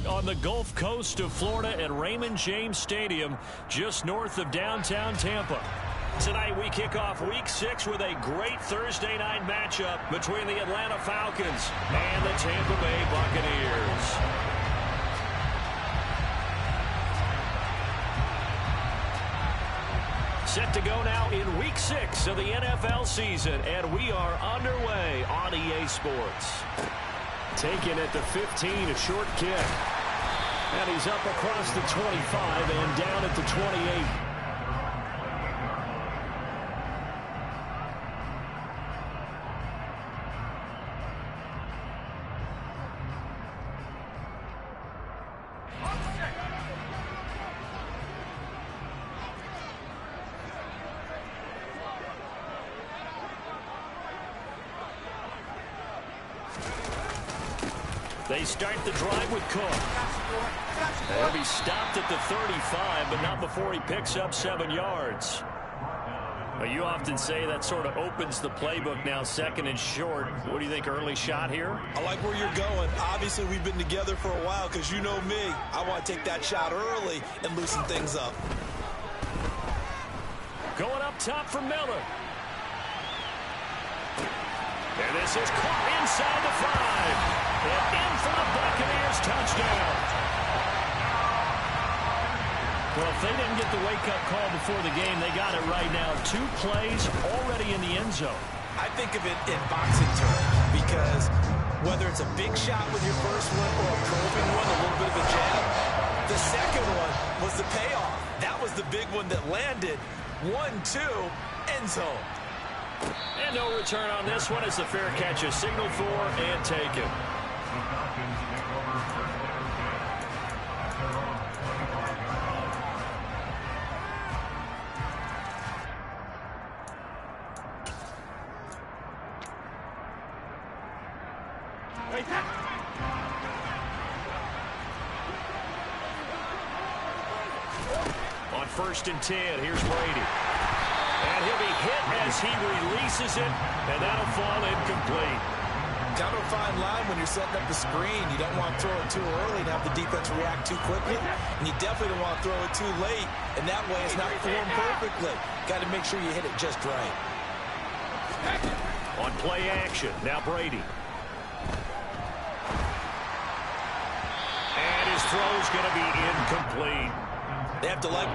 On the Gulf Coast of Florida at Raymond James Stadium, just north of downtown Tampa. Tonight we kick off Week 6 with a great Thursday night matchup between the Atlanta Falcons and the Tampa Bay Buccaneers. Set to go now in Week 6 of the NFL season, and we are underway on EA Sports. Taken at the 15, a short kick. And he's up across the 25 and down at the 28. They start the drive with Cook. He'll be stopped at the 35, but not before he picks up 7 yards. Well, you often say that sort of opens the playbook now, second and short. What do you think, early shot here? I like where you're going. Obviously, we've been together for a while because you know me. I want to take that shot early and loosen things up. Going up top for Miller. And this is caught inside the 5. And in for the Buccaneers touchdown. Well, if they didn't get the wake-up call before the game, they got it right now. 2 plays already in the end zone. I think of it in boxing terms because whether it's a big shot with your first one or a probing one, a little bit of a jab, the second one was the payoff. That was the big one that landed. 1-2, end zone. And no return on this one as the fair catch is signaled for and taken. On 1st and 10, here's Brady. And he'll be hit as he releases it, and that'll fall incomplete. Kind of a fine line when you're setting up the screen. You don't want to throw it too early and have the defense react too quickly. And you definitely don't want to throw it too late, and that way it's not formed perfectly. Got to make sure you hit it just right. On play action, now Brady. And his throw's going to be incomplete. They have to like...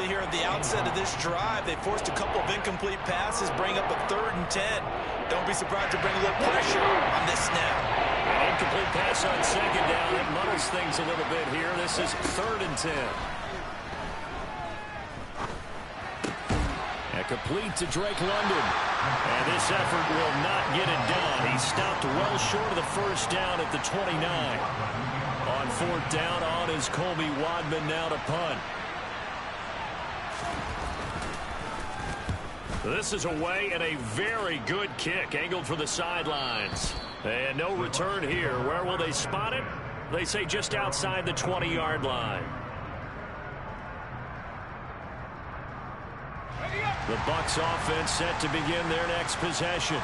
Here at the outset of this drive, they forced a couple of incomplete passes, bring up a 3rd and 10. Don't be surprised to bring a little pressure on this snap. An incomplete pass on 2nd down. It muddles things a little bit here. This is 3rd and 10. And complete to Drake London. And this effort will not get it done. He stopped well short of the 1st down at the 29. On 4th down, on is Colby Wadman now to punt. This is away and a very good kick angled for the sidelines. And no return here. Where will they spot it? They say just outside the 20-yard line. The Bucs offense set to begin their next possession.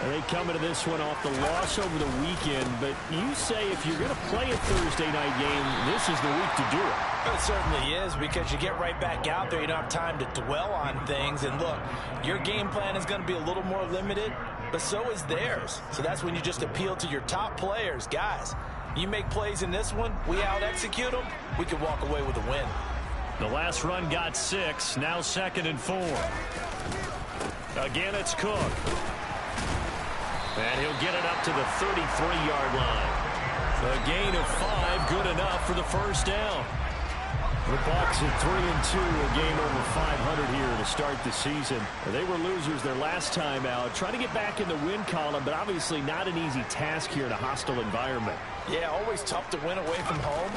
And they come into this one off the loss over the weekend, but you say if you're going to play a Thursday night game, this is the week to do it. It certainly is, because you get right back out there. You don't have time to dwell on things. And look, your game plan is going to be a little more limited, but so is theirs. So that's when you just appeal to your top players. Guys, you make plays in this one, we out-execute them, we can walk away with a win. The last run got 6, now 2nd and 4. Again, it's Cook. And he'll get it up to the 33-yard line. A gain of 5, good enough for the 1st down. The Bucs at 3-2, a game over 500 here to start the season. They were losers their last time out, trying to get back in the win column, but obviously not an easy task here in a hostile environment. Yeah, always tough to win away from home.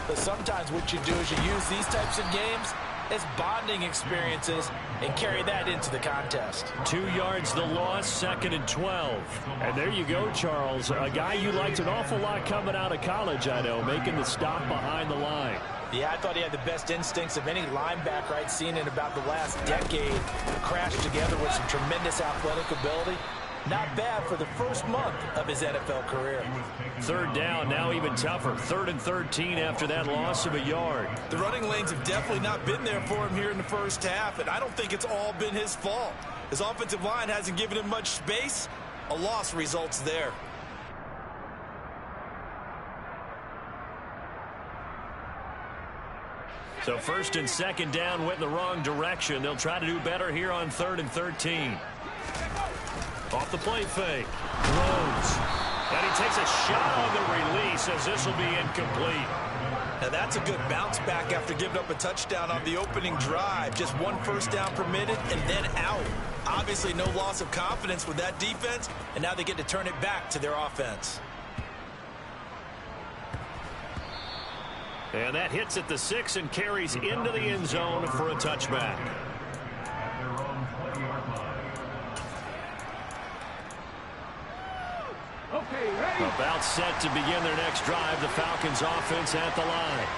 But sometimes what you do is you use these types of games as bonding experiences and carry that into the contest. 2 yards the loss, 2nd and 12. And there you go, Charles. A guy you liked an awful lot coming out of college, I know, making the stop behind the line. Yeah, I thought he had the best instincts of any linebacker I'd seen in about the last decade. Crashed together with some tremendous athletic ability. Not bad for the first month of his NFL career. 3rd down, now even tougher. 3rd and 13 after that loss of a yard. The running lanes have definitely not been there for him here in the first half, and I don't think it's all been his fault. His offensive line hasn't given him much space. A loss results there. So 1st and 2nd down went in the wrong direction. They'll try to do better here on 3rd and 13. Off the play fake. Throws. And he takes a shot on the release as this will be incomplete. Now that's a good bounce back after giving up a touchdown on the opening drive. Just 1 first down permitted and then out. Obviously no loss of confidence with that defense, and now they get to turn it back to their offense. And that hits at the 6 and carries into the end zone for a touchback. About set to begin their next drive, the Falcons offense at the line.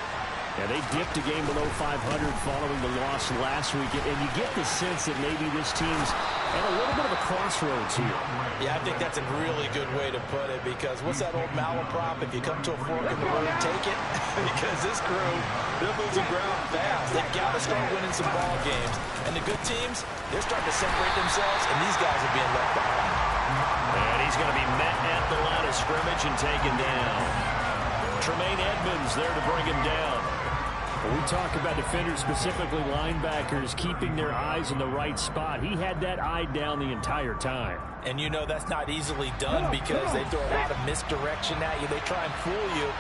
Yeah, they dipped a game below 500 following the loss last week, and you get the sense that maybe this team's at a little bit of a crossroads here. Yeah, I think that's a really good way to put it, because what's that old malaprop? If you come to a fork in the road, take it. Because this crew, they're losing ground fast. They've got to start winning some ball games. And the good teams, they're starting to separate themselves, and these guys are being left behind. And he's going to be met at the line of scrimmage and taken down. Tremaine Edmonds there to bring him down. When we talk about defenders, specifically linebackers, keeping their eyes in the right spot, he had that eye down the entire time. And you know that's not easily done because they throw a lot of misdirection at you. They try and fool you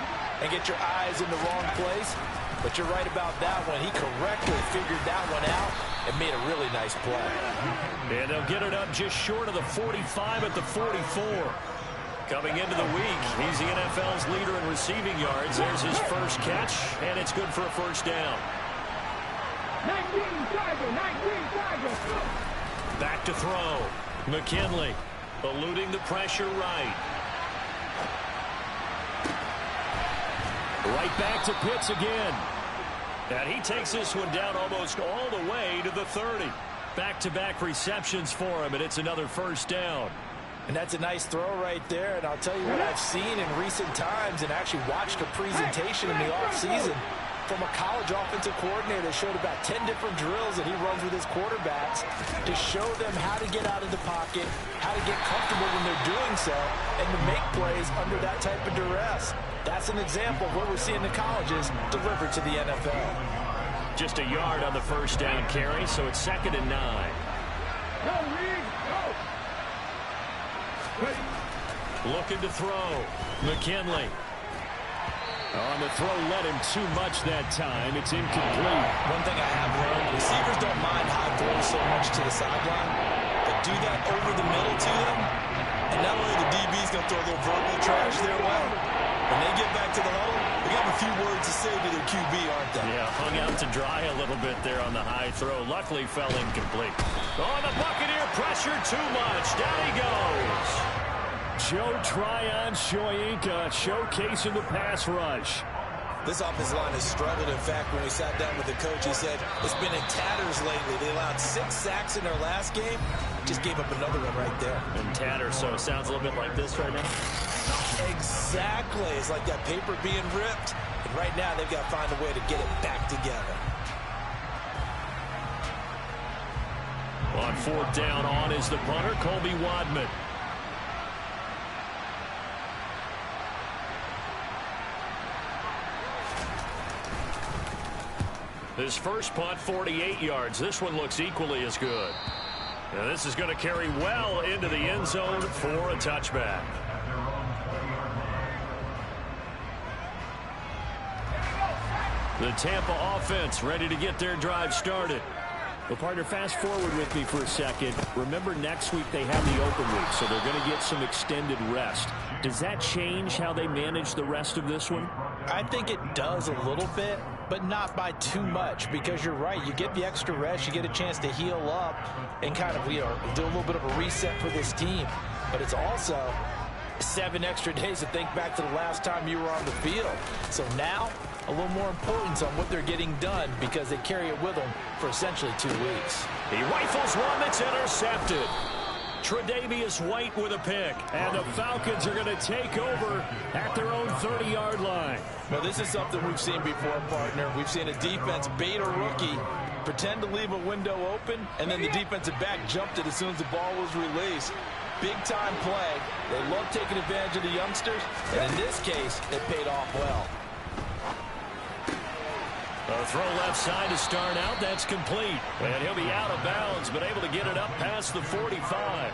and get your eyes in the wrong place. But you're right about that one. He correctly figured that one out and made a really nice play. And they'll get it up just short of the 45 at the 44. Coming into the week, he's the NFL's leader in receiving yards. There's his first catch, and it's good for a first down. 19 Tiger. Back to throw. McKinley eluding the pressure right. Right back to Pitts again. And he takes this one down almost all the way to the 30. Back-to-back receptions for him, and it's another first down. And that's a nice throw right there. And I'll tell you what I've seen in recent times and actually watched a presentation in the offseason from a college offensive coordinator that showed about 10 different drills that he runs with his quarterbacks to show them how to get out of the pocket, how to get comfortable when they're doing so, and to make plays under that type of duress. That's an example of what we're seeing the colleges deliver to the NFL. Just a yard on the first down carry, so it's 2nd and 9. Go, Reed, go. Looking to throw. McKinley. On the throw, led him too much that time. It's incomplete. One thing I have learned, receivers don't mind high throws so much to the sideline, but do that over the middle to them, and not only the DB's going to throw a little verbal trash their way, when they get back to the huddle, they got a few words to say to their QB, aren't they? Yeah, hung out to dry a little bit there on the high throw. Luckily fell incomplete. Oh, the Buccaneer pressure too much. Down he goes. Joe Tryon-Shoyinka showcasing the pass rush. This offensive line has struggled. In fact, when we sat down with the coach, he said it's been in tatters lately. They allowed 6 sacks in their last game. Just gave up another one right there. In tatters, so it sounds a little bit like this right now. Exactly. It's like that paper being ripped. And right now, they've got to find a way to get it back together. On 4th down, on is the punter, Colby Wadman. His first punt, 48 yards. This one looks equally as good. Now this is going to carry well into the end zone for a touchback. The Tampa offense ready to get their drive started. Well, partner, fast forward with me for a second. Remember, next week they have the open week, so they're going to get some extended rest. Does that change how they manage the rest of this one? I think it does a little bit. but not by too much, because you're right. You get the extra rest, you get a chance to heal up and kind of, you know, do a little bit of a reset for this team. But it's also 7 extra days to think back to the last time you were on the field. So now, a little more importance on what they're getting done, because they carry it with them for essentially 2 weeks. He rifles one that's intercepted. Tre'Davious White with a pick, and the Falcons are going to take over at their own 30-yard line. Well, this is something we've seen before, partner. We've seen a defense bait a rookie, pretend to leave a window open, and then the defensive back jumped it as soon as the ball was released. Big-time play. They love taking advantage of the youngsters, and in this case, it paid off well. A throw left side to start out. That's complete. And he'll be out of bounds, but able to get it up past the 45.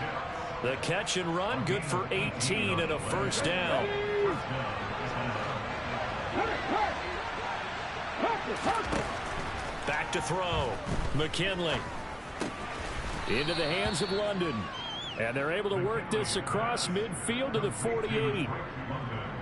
The catch and run, good for 18 and a first down. Back to throw. McKinley. Into the hands of London. And they're able to work this across midfield to the 48.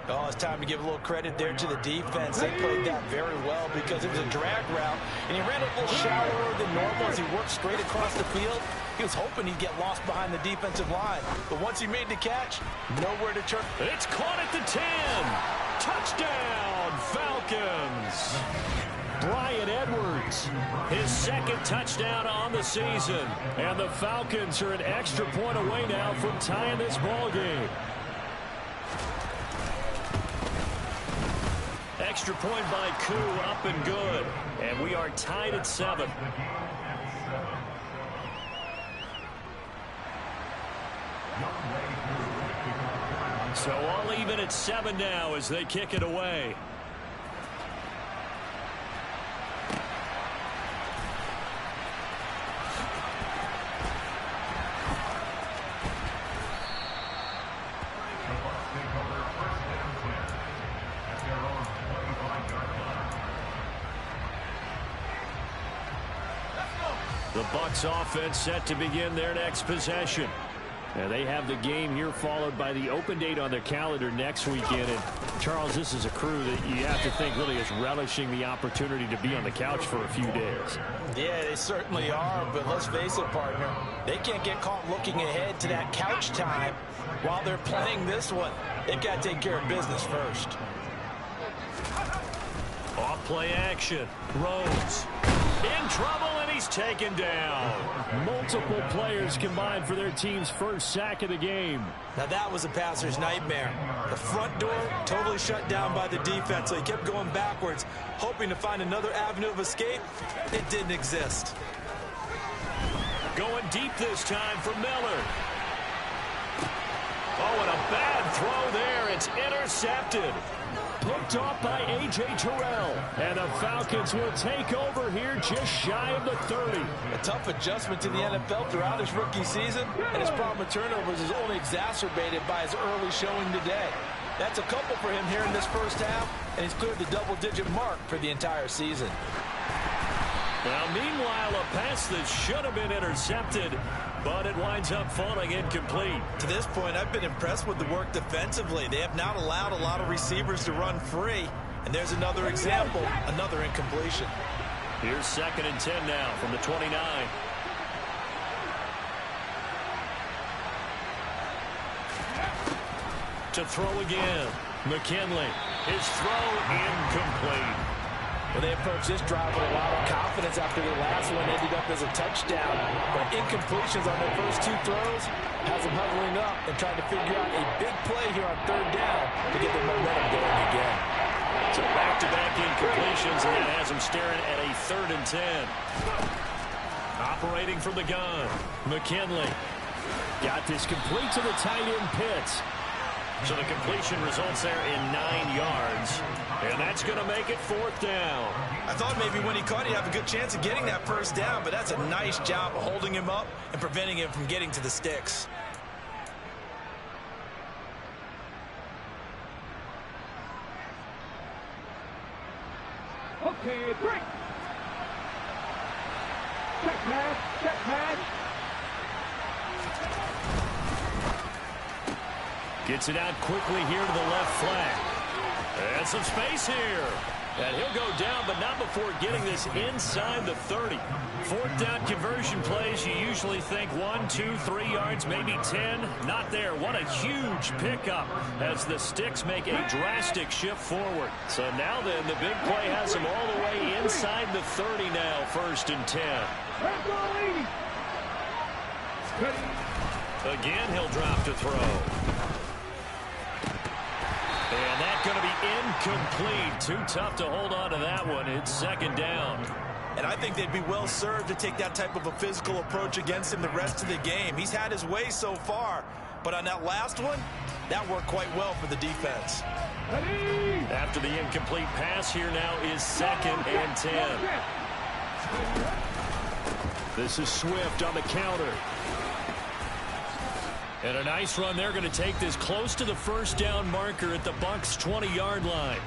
Oh, it's time to give a little credit there to the defense. They played that very well because it was a drag route, and he ran a little shallower than normal as he worked straight across the field. He was hoping he'd get lost behind the defensive line, but once he made the catch, nowhere to turn. It's caught at the 10. Touchdown, Falcons. Bryan Edwards, his second touchdown on the season, and the Falcons are an extra point away now from tying this ball game. Extra point by Koo, up and good. And we are tied at 7. So all even at 7 now as they kick it away. The Bucs offense set to begin their next possession. And they have the game here followed by the open date on their calendar next weekend. And Charles, this is a crew that you have to think really is relishing the opportunity to be on the couch for a few days. Yeah, they certainly are, but let's face it, partner. They can't get caught looking ahead to that couch time while they're playing this one. They've got to take care of business first. Off play action. Rhodes in trouble, and he's taken down. Multiple players combined for their team's first sack of the game. Now that was a passer's nightmare. The front door totally shut down by the defense, so he kept going backwards, hoping to find another avenue of escape. It didn't exist. Going deep this time for Miller. Oh, and a bad throw there. It's intercepted. Picked off by A.J. Terrell. And the Falcons will take over here just shy of the 30. A tough adjustment to the NFL throughout his rookie season, and his problem with turnovers is only exacerbated by his early showing today. That's a couple for him here in this first half, and he's cleared the double-digit mark for the entire season. Now, meanwhile, a pass that should have been intercepted, but it winds up falling incomplete. To this point, I've been impressed with the work defensively. They have not allowed a lot of receivers to run free. And there's another example, another incompletion. Here's 2nd and 10 now from the 29. To throw again. McKinley. His throw incomplete. Well, they approached this drive with a lot of confidence after the last one ended up as a touchdown. But incompletions on their first 2 throws has them huddling up and trying to figure out a big play here on 3rd down to get their momentum going again. So back-to-back incompletions, and that has them staring at a 3rd and 10. Operating from the gun, McKinley. Got this complete to the tight end Pitts. So the completion results there in 9 yards. And that's going to make it 4th down. I thought maybe when he caught, he'd have a good chance of getting that first down, but that's a nice job of holding him up and preventing him from getting to the sticks. Okay, break. Check pass, check pass. Gets it out quickly here to the left flat. And some space here. And he'll go down, but not before getting this inside the 30. Fourth down conversion plays, you usually think 1, 2, 3 yards, maybe 10. Not there. What a huge pickup as the Sticks make a drastic shift forward. So now then, the big play has him all the way inside the 30 now, 1st and 10. Again, he'll drop to throw. And that's going to be incomplete. Too tough to hold on to that one. It's 2nd down. And I think they'd be well served to take that type of a physical approach against him the rest of the game. He's had his way so far. But on that last one, that worked quite well for the defense. After the incomplete pass, here now is 2nd and 10. This is Swift on the counter. And a nice run. They're going to take this close to the 1st down marker at the Bucs 20-yard line.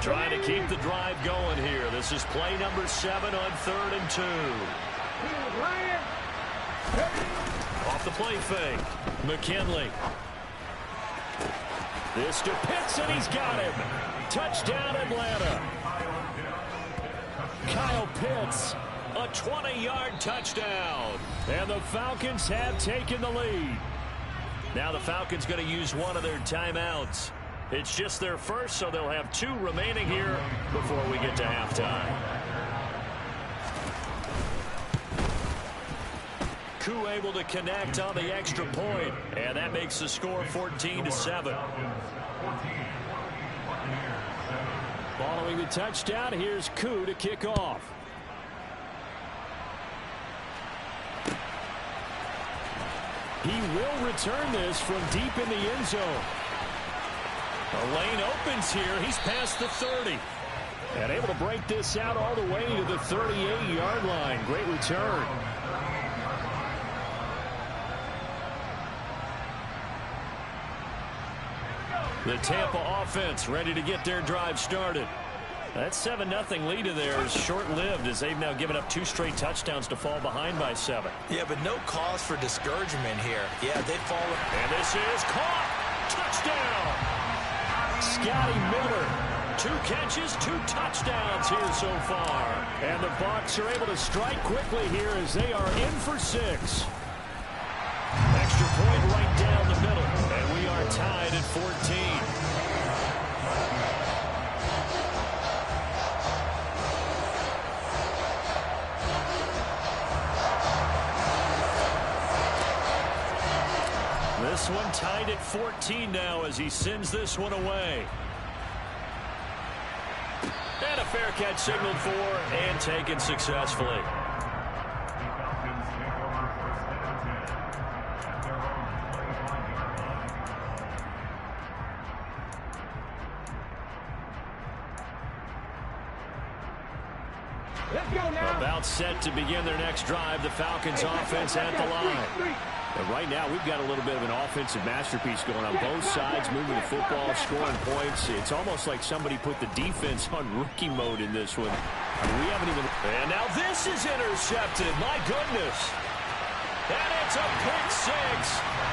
Trying to keep the drive going here. This is play number 7 on 3rd and 2. Off the play fake. McKinley. This to Pitts, and he's got him. Touchdown, Atlanta. Kyle Pitts. A 20-yard touchdown. And the Falcons have taken the lead. Now the Falcons going to use one of their timeouts. It's just their first, so they'll have 2 remaining here before we get to halftime. Koo able to connect on the extra point, and that makes the score 14-7. Following the touchdown, here's Koo to kick off. He will return this from deep in the end zone. The lane opens here. He's past the 30. And able to break this out all the way to the 38-yard line. Great return. The Tampa offense ready to get their drive started. That 7-0 lead of theirs short-lived as they've now given up 2 straight touchdowns to fall behind by 7. Yeah, but no cause for discouragement here. Yeah, they've fallen. And this is caught. Touchdown. Scotty Miller. 2 catches, 2 touchdowns here so far. And the Bucs are able to strike quickly here as they are in for 6. Extra point right down the middle. And we are tied at 14. This one tied at 14 now as he sends this one away. And a fair catch signaled for and taken successfully. Let's go now. About set to begin their next drive. The Falcons offense at the line. And right now, we've got a little bit of an offensive masterpiece going on both sides, moving the football, scoring points. It's almost like somebody put the defense on rookie mode in this one. I mean, we haven't even... And now this is intercepted. My goodness. And it's a pick 6.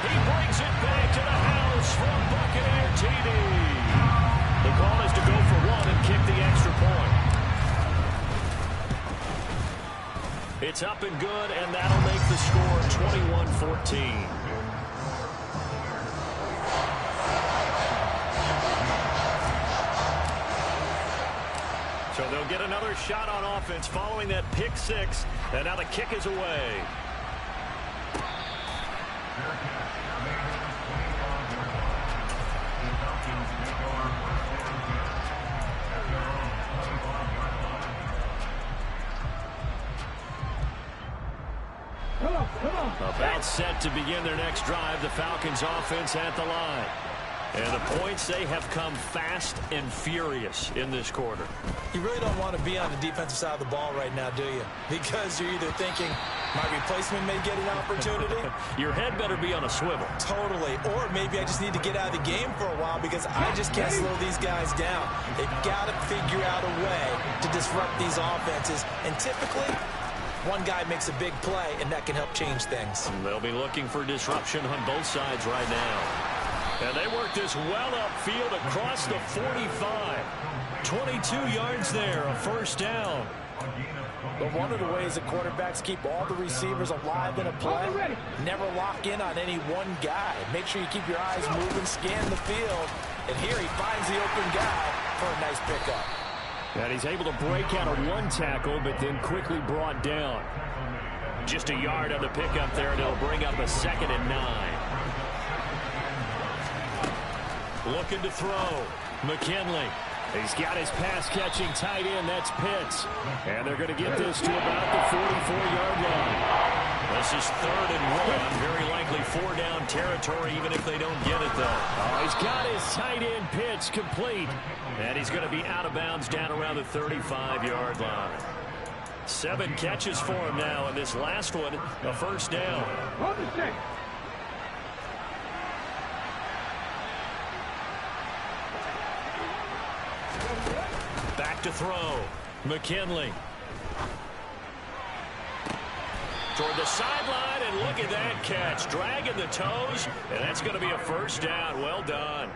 He brings it back to the house from Buccaneer TD. The call is to go for 1 and kick the extra point. It's up and good, and that'll make the score 21-14. So they'll get another shot on offense following that pick 6, and now the kick is away. About set to begin their next drive, the Falcons offense at the line. And the points, they have come fast and furious in this quarter. You really don't want to be on the defensive side of the ball right now, do you? Because you're either thinking, my replacement may get an opportunity. Your head better be on a swivel. Totally. Or maybe I just need to get out of the game for a while because I just can't slow these guys down. They've got to figure out a way to disrupt these offenses. And typically, one guy makes a big play, and that can help change things. They'll be looking for disruption on both sides right now. And they work this well upfield across the 45. 22 yards there, a first down. But one of the ways that quarterbacks keep all the receivers alive in a play, never lock in on any one guy. Make sure you keep your eyes moving, scan the field. And here he finds the open guy for a nice pickup. And he's able to break out of one tackle, but then quickly brought down. Just a yard on the pickup there, and it'll bring up a 2nd and 9. Looking to throw. McKinley. He's got his pass-catching tight end. That's Pitts. And they're going to get this to about the 44-yard line. This is 3rd and 1. Very likely 4-down territory, even if they don't get it, though. Oh, he's got his tight end Pitts complete. And he's going to be out of bounds down around the 35-yard line. 7 catches for him now, and this last one, a first down. Back to throw. McKinley. Toward the sideline, and look at that catch. Dragging the toes, and that's going to be a first down. Well done.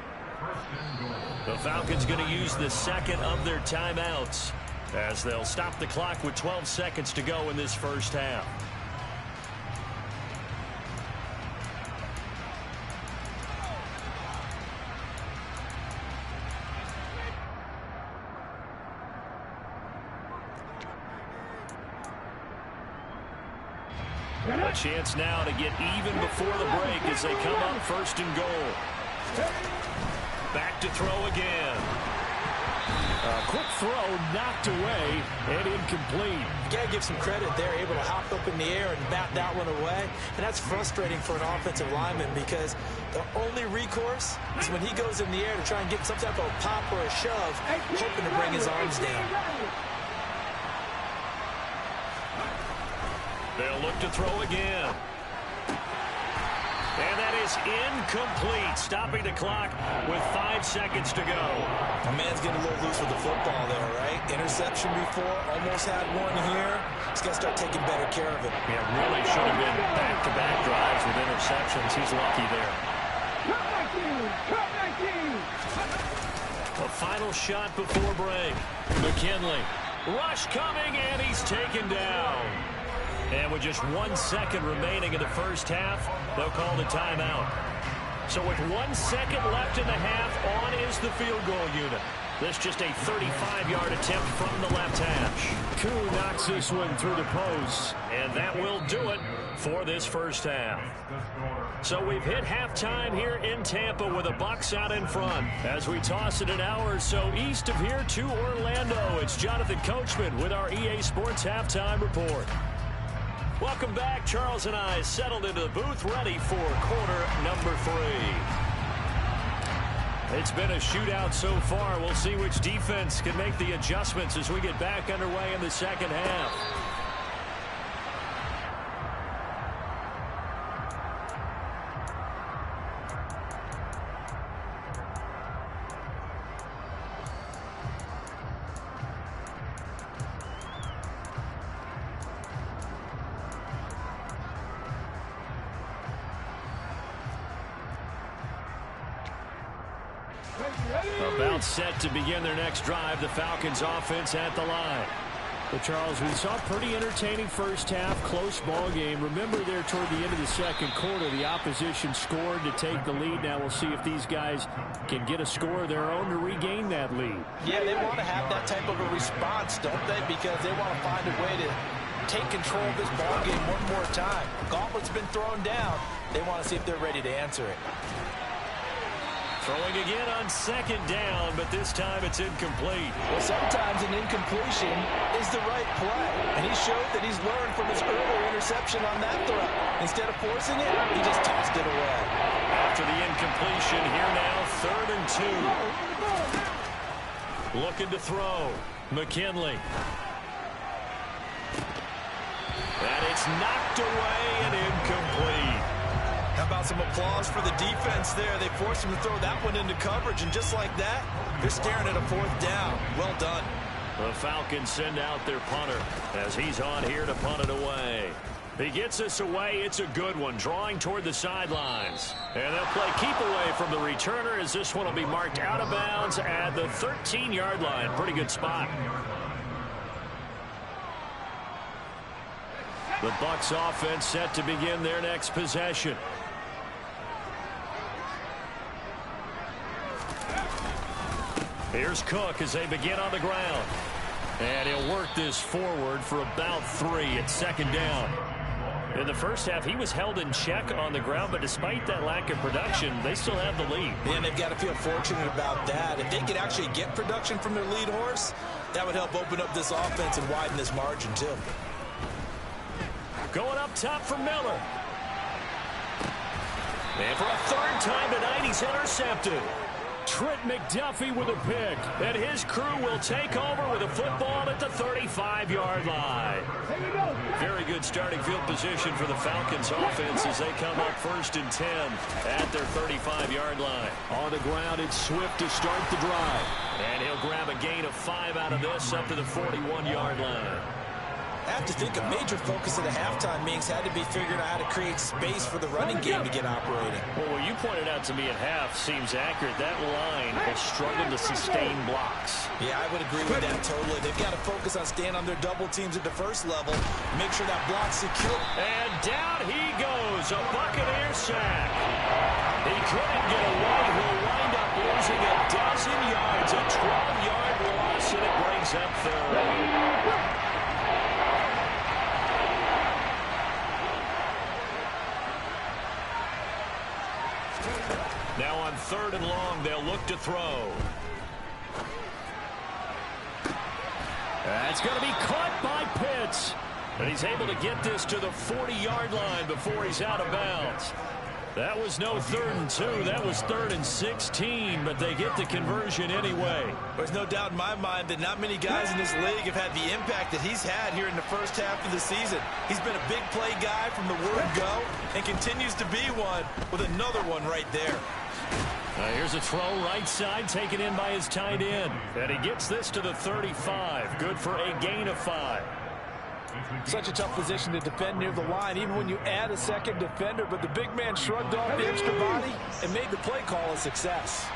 The Falcons going to use the 2nd of their timeouts as they'll stop the clock with 12 seconds to go in this first half. A chance now to get even before the break as they come up 1st and goal. Back to throw again. A quick throw knocked away and incomplete. You got to give some credit. They're able to hop up in the air and bat that one away. And that's frustrating for an offensive lineman because the only recourse is when he goes in the air to try and get some type of pop or a shove, hoping to bring his arms down. They'll look to throw again. And that is incomplete, stopping the clock with 5 seconds to go. A man's getting a little loose with the football there, right? Interception before, almost had one here. He's got to start taking better care of it. Yeah, really should have been back-to-back drives with interceptions. He's lucky there. A final shot before break. McKinley. Rush coming, and he's taken down. And with just 1 second remaining in the first half, they'll call the timeout. So with 1 second left in the half, on is the field goal unit. This just a 35-yard attempt from the left hash. Koo knocks this one through the post, and that will do it for this first half. So we've hit halftime here in Tampa with the Bucs out in front. As we toss it an hour or so east of here to Orlando, it's Jonathan Coachman with our EA Sports Halftime Report. Welcome back. Charles and I settled into the booth ready for quarter number 3. It's been a shootout so far. We'll see which defense can make the adjustments as we get back underway in the second half. About set to begin their next drive, the Falcons offense at the line. Well, Charles, we saw a pretty entertaining first half, close ball game. Remember there toward the end of the second quarter, the opposition scored to take the lead. Now we'll see if these guys can get a score of their own to regain that lead. Yeah, they want to have that type of a response, don't they? Because they want to find a way to take control of this ball game one more time. Gauntlet's been thrown down. They want to see if they're ready to answer it. Throwing again on second down, but this time it's incomplete. Well, sometimes an incompletion is the right play. And he showed that he's learned from his earlier interception on that throw. Instead of forcing it, he just tossed it away. After the incompletion, here now, 3rd and 2. Looking to throw. McKinley. And it's knocked away and incomplete. How about some applause for the defense there? They forced him to throw that one into coverage, and just like that, they're staring at a 4th down. Well done. The Falcons send out their punter as he's on here to punt it away. He gets this away. It's a good one, drawing toward the sidelines. And they'll play keep away from the returner as this one will be marked out of bounds at the 13-yard line. Pretty good spot. The Bucs offense set to begin their next possession. Here's Cook as they begin on the ground. And he'll work this forward for about 3 at second down. In the first half, he was held in check on the ground, but despite that lack of production, they still have the lead. And they've got to feel fortunate about that. If they could actually get production from their lead horse, that would help open up this offense and widen this margin, too. Going up top for Miller. And for a third time tonight, he's intercepted. Trent McDuffie with a pick, and his crew will take over with a football at the 35-yard line. Very good starting field position for the Falcons offense as they come up 1st and 10 at their 35-yard line. On the ground, it's Swift to start the drive. And he'll grab a gain of 5 out of this up to the 41-yard line. I have to think a major focus of the halftime meetings had to be figuring out how to create space for the running game to get operating. Well, what you pointed out to me at half seems accurate. That line has struggled to sustain blocks. Yeah, I would agree with that totally. They've got to focus on staying on their double teams at the first level, make sure that block's secure. And down he goes, a Buccaneer sack. He couldn't get away. He'll wind up losing a dozen yards, a 12-yard loss, and it brings up 3rd. Now on 3rd and long, they'll look to throw. That's going to be caught by Pitts. And he's able to get this to the 40-yard line before he's out of bounds. That was no 3rd and 2. That was 3rd and 16, but they get the conversion anyway. There's no doubt in my mind that not many guys in this league have had the impact that he's had here in the first half of the season. He's been a big play guy from the word go and continues to be one with another one right there. Here's a throw right side taken in by his tight end. And he gets this to the 35. Good for a gain of 5. Such a tough position to defend near the line, even when you add a second defender. But the big man shrugged off the extra body and made the play call a success.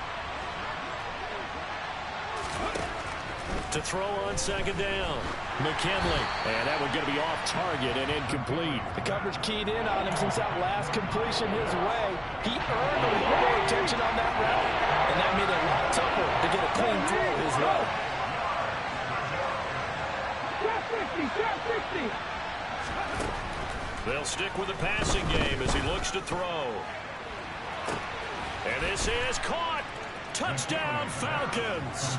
To throw on 2nd down, McKinley. And that one going to be off target and incomplete. The coverage keyed in on him since that last completion his way. He earned a little more attention on that route, and that made it a lot tougher to get a clean throw his way. They'll stick with the passing game as he looks to throw. And this is caught. Touchdown, Falcons.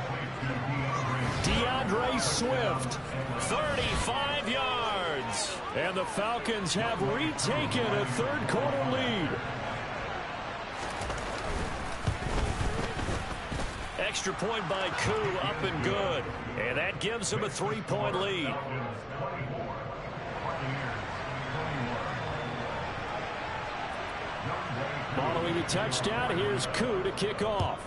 DeAndre Swift, 35 yards. And the Falcons have retaken a 3rd quarter lead. Extra point by Koo, up and good. And that gives them a 3-point lead. Following the touchdown, here's Koo to kick off.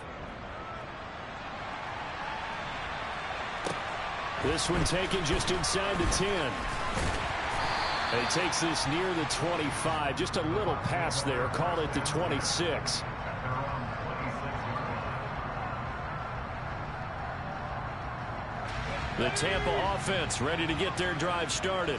This one taken just inside the 10. And he takes this near the 25. Just a little pass there. Call it the 26. The Tampa offense ready to get their drive started.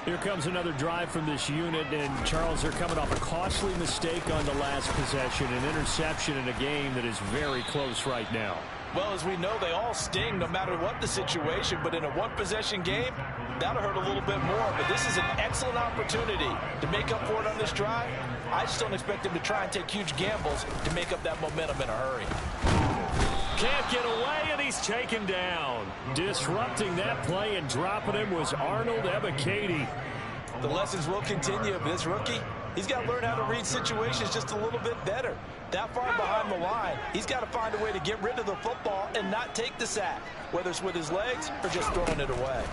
Here comes another drive from this unit, and Charles, they're coming off a costly mistake on the last possession, an interception in a game that is very close right now. Well, as we know, they all sting no matter what the situation, but in a one-possession game, that'll hurt a little bit more. But this is an excellent opportunity to make up for it on this drive. I just don't expect them to try and take huge gambles to make up that momentum in a hurry. Can't get away, and he's taken down. Disrupting that play and dropping him was Arnold Ebiketie. The lessons will continue, but this rookie, he's got to learn how to read situations just a little bit better. That far behind the line, he's got to find a way to get rid of the football and not take the sack, whether it's with his legs or just throwing it away.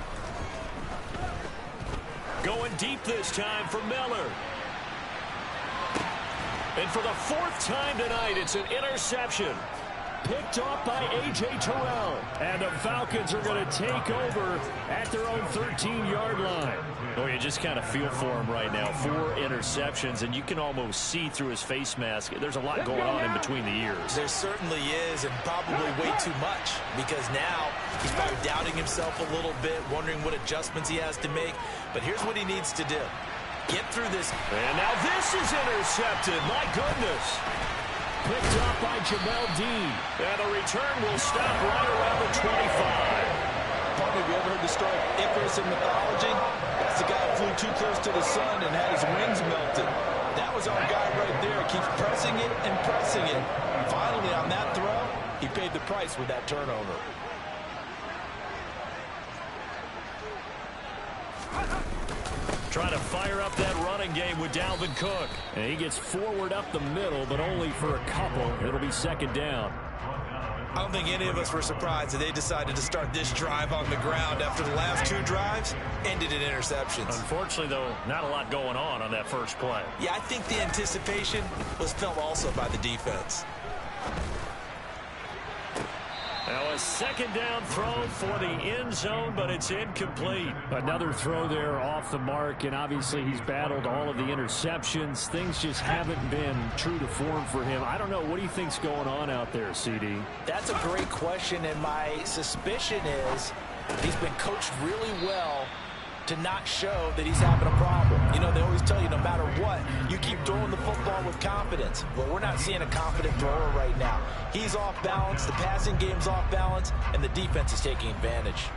Going deep this time for Miller. And for the 4th time tonight, it's an interception. picked off by A.J. Terrell. And the Falcons are going to take over at their own 13-yard line. Oh, you just kind of feel for him right now. 4 interceptions, and you can almost see through his face mask. There's a lot going on in between the ears. There certainly is, and probably way too much, because now he's probably doubting himself a little bit, wondering what adjustments he has to make. But here's what he needs to do. Get through this. And now this is intercepted. My goodness. Picked up by Jamel Dean. And the return will stop right around the 25. Partner, have you ever heard the story of Icarus in mythology? That's the guy who flew too close to the sun and had his wings melted. That was our guy right there. Keeps pressing it and pressing it. Finally, on that throw, he paid the price with that turnover. Trying to fire up that running game with Dalvin Cook. And he gets forward up the middle, but only for a couple. It'll be second down. I don't think any of us were surprised that they decided to start this drive on the ground after the last 2 drives ended in interceptions. Unfortunately, though, not a lot going on that first play. Yeah, I think the anticipation was felt also by the defense. Now a second down throw for the end zone, but it's incomplete. Another throw there off the mark, and obviously he's battled all of the interceptions. Things just haven't been true to form for him. I don't know. What do you think's going on out there, CD? That's a great question, and my suspicion is he's been coached really well to not show that he's having a problem. You know, they always tell you no matter what, you keep throwing the football with confidence. Well, we're not seeing a confident thrower right now. He's off balance, the passing game's off balance, and the defense is taking advantage.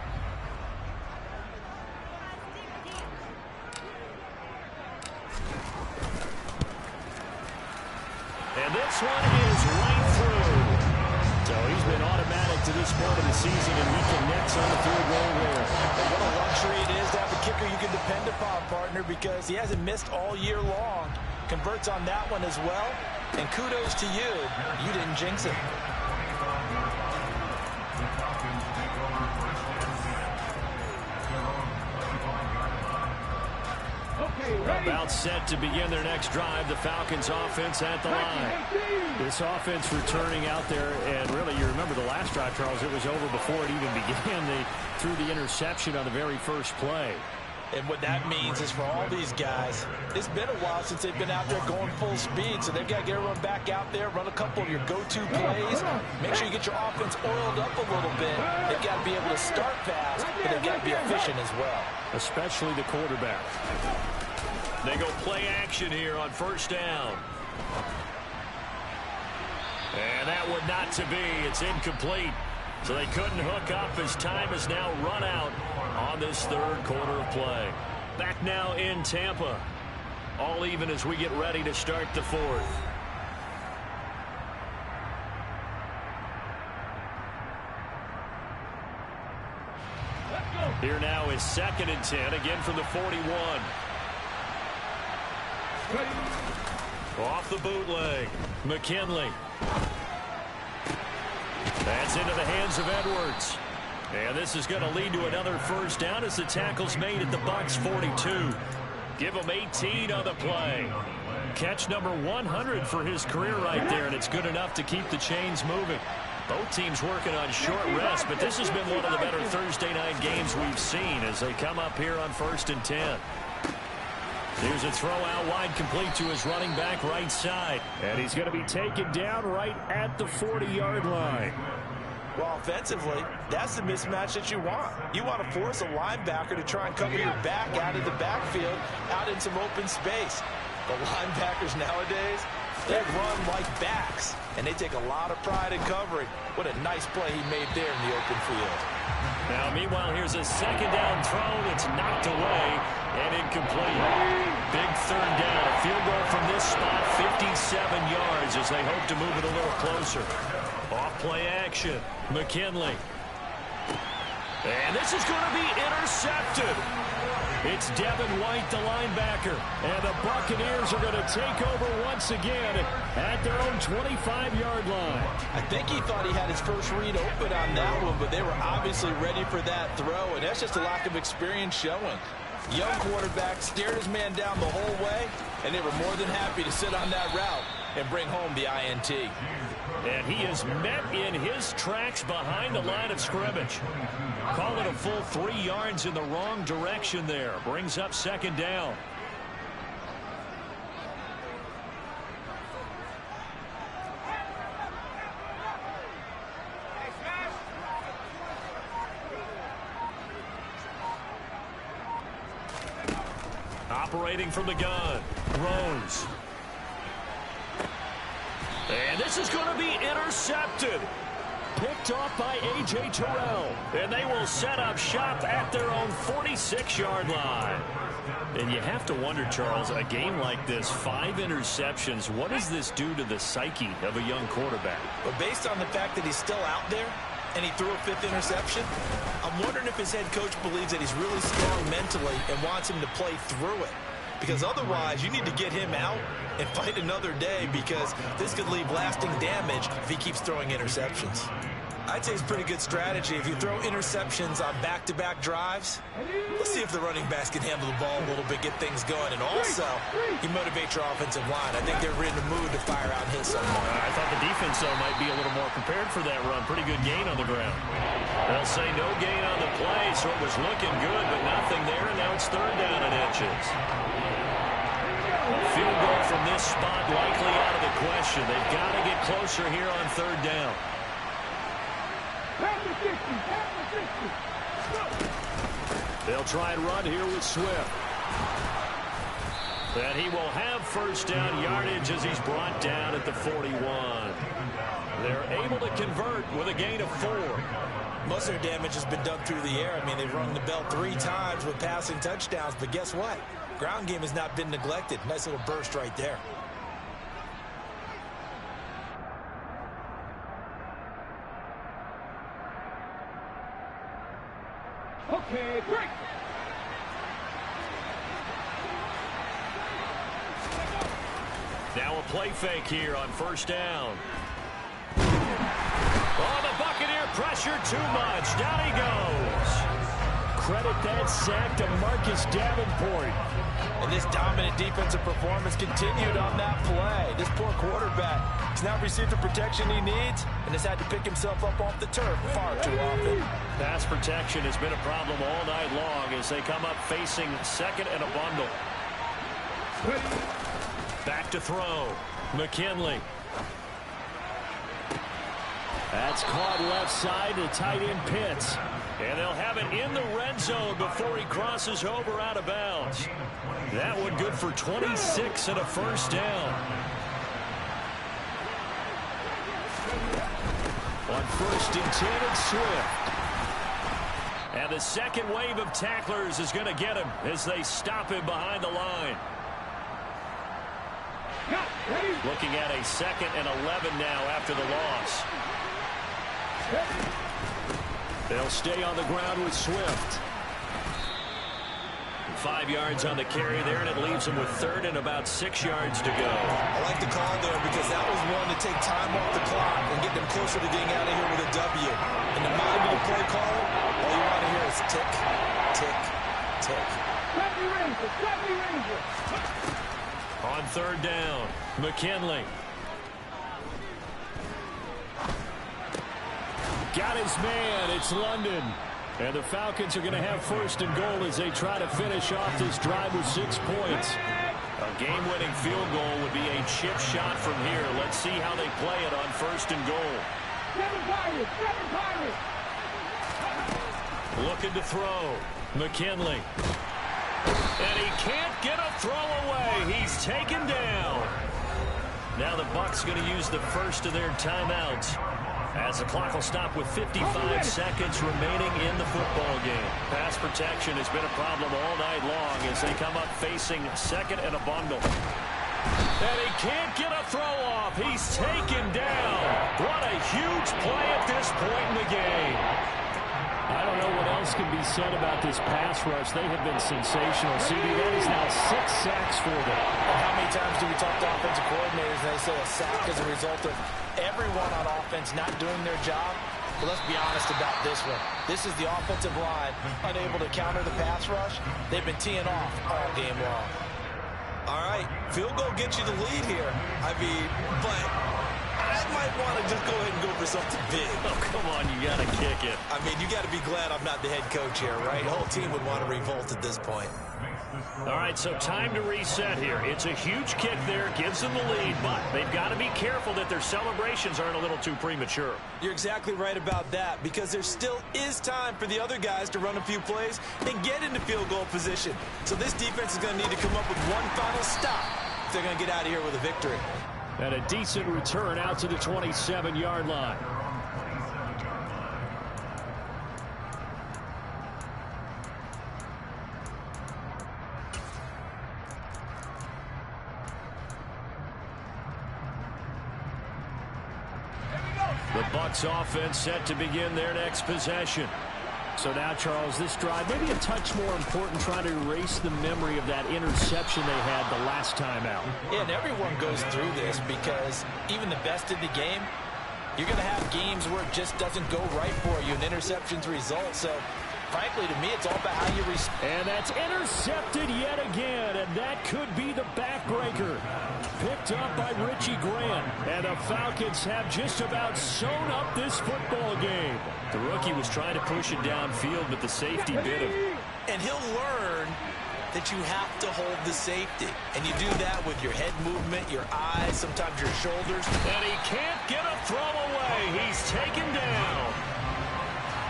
And this one is right through. So he's been automatic to this point of the season, and he connects on the field goal there. And what a luxury it is to have a kicker you can depend upon, partner, because he hasn't missed all year long. Converts on that one as well. And kudos to you. You didn't jinx it. About set to begin their next drive. The Falcons offense at the line. This offense returning out there, and really, you remember the last drive, Charles, it was over before it even began. They threw the interception on the very first play. And what that means is for all these guys, it's been a while since they've been out there going full speed, so they've got to get everyone back out there, run a couple of your go-to plays, make sure you get your offense oiled up a little bit. They've got to be able to start fast, but they've got to be efficient as well. Especially the quarterback. They go play action here on first down. And that would not to be. It's incomplete. So they couldn't hook up as time has now run out on this third quarter of play. Back now in Tampa. All even as we get ready to start the fourth. Here now is 2nd and 10, again from the 41. Off the bootleg. McKinley. That's into the hands of Edwards. And this is going to lead to another first down as the tackle's made at the Bucs 42. Give him 18 on the play. Catch number 100 for his career right there, and it's good enough to keep the chains moving. Both teams working on short rest, but this has been one of the better Thursday night games we've seen as they come up here on 1st and 10. Here's a throw out wide, complete to his running back right side. And he's going to be taken down right at the 40-yard line. Well, offensively, that's the mismatch that you want. You want to force a linebacker to try and cover your back out of the backfield, out in some open space. The linebackers nowadays, they run like backs, and they take a lot of pride in covering. What a nice play he made there in the open field. Now, meanwhile, here's a second down throw that's knocked away and incomplete. Big third down. A field goal from this spot, 57 yards as they hope to move it a little closer. Off play action. McKinley. And this is going to be intercepted. It's Devin White, the linebacker. And the Buccaneers are going to take over once again at their own 25-yard line. I think he thought he had his first read open on that one, but they were obviously ready for that throw, and that's just a lack of experience showing. Young quarterback stared his man down the whole way, and they were more than happy to sit on that route and bring home the INT. And he is met in his tracks behind the line of scrimmage. Call it a full 3 yards in the wrong direction there. Brings up second down. Operating from the gun, throws. And this is going to be intercepted. Picked off by A.J. Terrell. And they will set up shop at their own 46-yard line. And you have to wonder, Charles, a game like this, 5 interceptions, what does this do to the psyche of a young quarterback? But based on the fact that he's still out there and he threw a 5th interception, I'm wondering if his head coach believes that he's really strong mentally and wants him to play through it. Because otherwise, you need to get him out and fight another day, because this could leave lasting damage if he keeps throwing interceptions. I'd say it's pretty good strategy. If you throw interceptions on back-to-back drives, let's see if the running backs can handle the ball a little bit, get things going. And also, he motivates your offensive line. I think they're in the mood to fire out and hit someone. I thought the defense, though, might be a little more prepared for that run. Pretty good gain on the ground. They'll say no gain on the play, so it was looking good, but nothing there, and now it's 3rd down and inches. Field goal from this spot likely out of the question. They've got to get closer here on 3rd down. They'll try and run here with Swift. And he will have 1st down yardage as he's brought down at the 41. They're able to convert with a gain of 4. Most of their damage has been done through the air. I mean, they've rung the bell 3 times with passing touchdowns, but guess what? Ground game has not been neglected. Nice little burst right there. Okay, break. Now a play fake here on 1st down. Oh, the Buccaneer pressure too much. Down he goes. Credit that sack to Marcus Davenport. And this dominant defensive performance continued on that play. This poor quarterback has not received the protection he needs and has had to pick himself up off the turf far too often. Pass protection has been a problem all night long as they come up facing 2nd and a bundle. Back to throw. McKinley. That's caught left side to tight end Pitts. And they'll have it in the red zone before he crosses over out of bounds. That one good for 26 and a 1st down. On 1st and 10, it's Swift. And the second wave of tacklers is going to get him as they stop him behind the line. Looking at a 2nd and 11 now after the loss. They'll stay on the ground with Swift. 5 yards on the carry there, and it leaves them with 3rd and about 6 yards to go. I like the call there because that was one to take time off the clock and get them closer to getting out of here with a W. And the mind of the play caller, all you want to hear is tick, tick, tick. On 3rd down, McKinley. Got his man. It's London. And the Falcons are going to have 1st and goal as they try to finish off this drive with 6 points. A game-winning field goal would be a chip shot from here. Let's see how they play it on 1st and goal. Looking to throw. McKinley. And he can't get a throw away. He's taken down. Now the Bucs going to use the first of their timeouts, as the clock will stop with 55 seconds remaining in the football game. Pass protection has been a problem all night long as they come up facing 2nd and a bundle. And he can't get a throw off. He's taken down. What a huge play at this point in the game. I don't know what else can be said about this pass rush. They have been sensational. CD, that is now 6 sacks for them. How many times do we talk to offensive coordinators and they say a sack is a result of everyone on offense not doing their job? But let's be honest about this one. This is the offensive line unable to counter the pass rush. They've been teeing off all game long. All right, field goal gets you the lead here. I mean, but might want to just go ahead and go for something big. Oh, come on, you got to kick it. I mean, you got to be glad I'm not the head coach here, right? The whole team would want to revolt at this point. All right, so time to reset here. It's a huge kick there, gives them the lead, but they've got to be careful that their celebrations aren't a little too premature. You're exactly right about that, because there still is time for the other guys to run a few plays and get into field goal position. So this defense is going to need to come up with one final stop if they're going to get out of here with a victory. And a decent return out to the 27-yard line. The Bucs offense set to begin their next possession. So now, Charles, this drive maybe a touch more important, trying to erase the memory of that interception they had the last time out. Yeah, and everyone goes through this because even the best in the game, you're going to have games where it just doesn't go right for you, and interceptions result. So, frankly, to me, it's all about how you respond. And that's intercepted yet again, and that could be the backbreaker. Picked up by Richie Grant, and the Falcons have just about sewn up this football game. The rookie was trying to push it downfield, but the safety bit him. And he'll learn that you have to hold the safety. And you do that with your head movement, your eyes, sometimes your shoulders. And he can't get a throw away. He's taken down.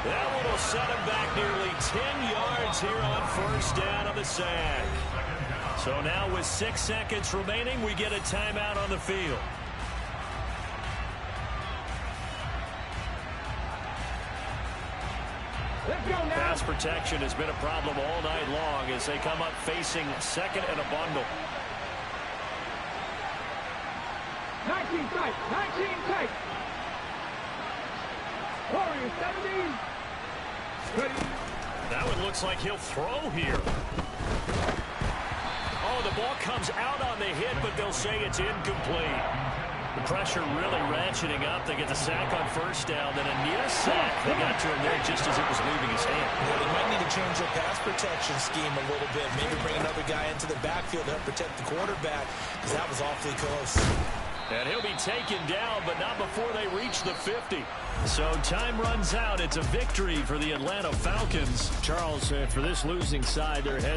That one will set him back nearly 10 yards here on first down on the sack. So now with 6 seconds remaining, we get a timeout on the field. Pass protection has been a problem all night long as they come up facing second and a bundle. 19 tight, 19 tight. Warriors 70. Ready. That one looks like he'll throw here. Oh, the ball comes out on the hit, but they'll say it's incomplete. The pressure really ratcheting up. They get the sack on first down, then a near sack. They got to him there just as it was leaving his hand. Yeah, they might need to change their pass protection scheme a little bit. Maybe bring another guy into the backfield to help protect the quarterback, because that was awfully close. And he'll be taken down, but not before they reach the 50. So time runs out. It's a victory for the Atlanta Falcons. Charles, for this losing side, their head